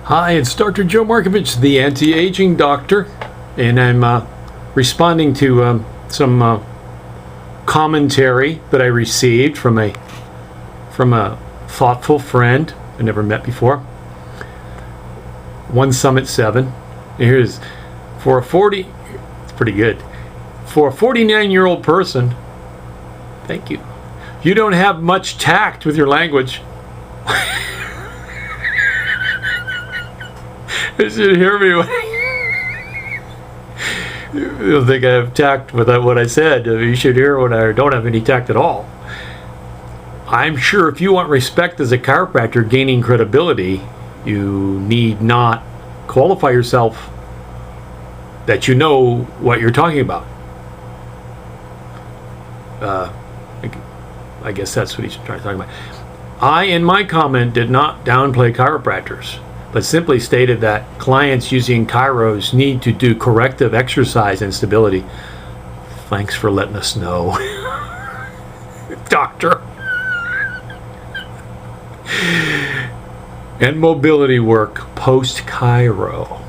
Hi, it's Dr. Joe Markovich, the anti-aging doctor, and I'm responding to some commentary that I received from a thoughtful friend I never met before. One Summit 7. Here's for a 40. It's pretty good. For a 49-year-old person. Thank you. You don't have much tact with your language. You should hear me. You don't think I have tact with what I said. You should hear when I don't have any tact at all. I'm sure if you want respect as a chiropractor gaining credibility, you need not qualify yourself that you know what you're talking about. I guess that's what he's trying to talk about. I, in my comment, did not downplay chiropractors, but simply stated that clients using chiros need to do corrective exercise and stability. Thanks for letting us know, doctor. And mobility work post-chiro.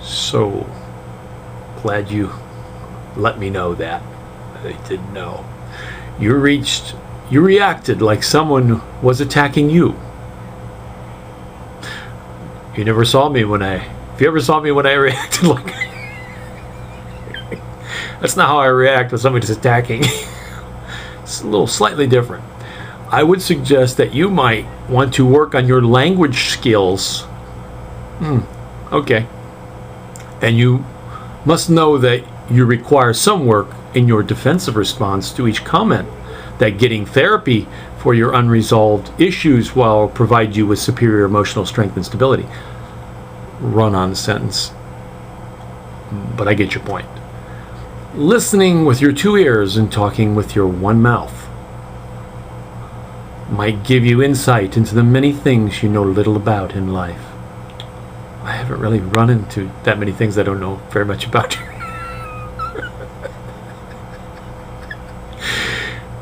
So glad you let me know that. I didn't know. You reacted like someone was attacking you. You never saw me when if you ever saw me when I reacted like that's not how I react when somebody's attacking. It's a little slightly different. I would suggest that you might want to work on your language skills. Okay. And you must know that you require some work in your defensive response to each comment, that getting therapy for your unresolved issues will provide you with superior emotional strength and stability. Run-on sentence. But I get your point. Listening with your two ears and talking with your one mouth might give you insight into the many things you know little about in life. I haven't really run into that many things I don't know very much about.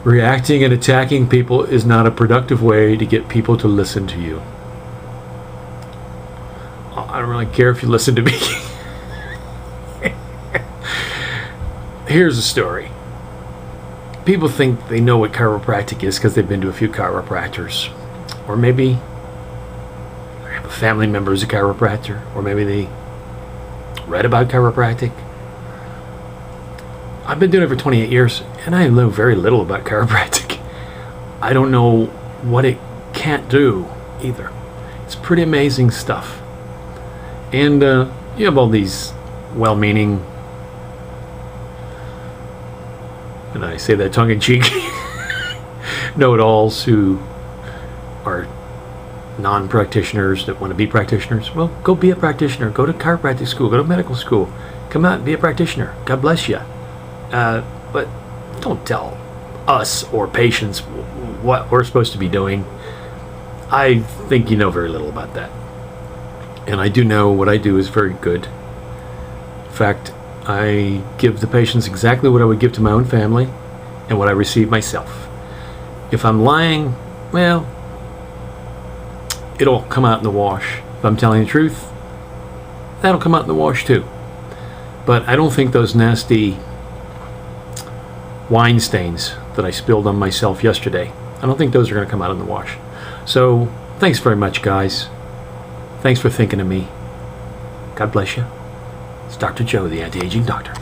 Reacting and attacking people is not a productive way to get people to listen to you. I don't really care if you listen to me. Here's a story. People think they know what chiropractic is because they've been to a few chiropractors. Or maybe they have a family member who's a chiropractor. Or maybe they read about chiropractic. I've been doing it for 28 years, and I know very little about chiropractic. I don't know what it can't do either. It's pretty amazing stuff. And you have all these well-meaning, and I say that tongue-in-cheek, know-it-alls who are non-practitioners that want to be practitioners. Well, go be a practitioner. Go to chiropractic school. Go to medical school. Come out and be a practitioner. God bless you. But don't tell us or patients what we're supposed to be doing. I think you know very little about that. And I do know what I do is very good. In fact, I give the patients exactly what I would give to my own family and what I receive myself. If I'm lying, well, it'll come out in the wash. If I'm telling the truth, that'll come out in the wash too. But I don't think those nasty wine stains that I spilled on myself yesterday, I don't think those are going to come out in the wash. So thanks very much, guys. Thanks for thinking of me. God bless you. It's Dr. Joe, the anti-aging doctor.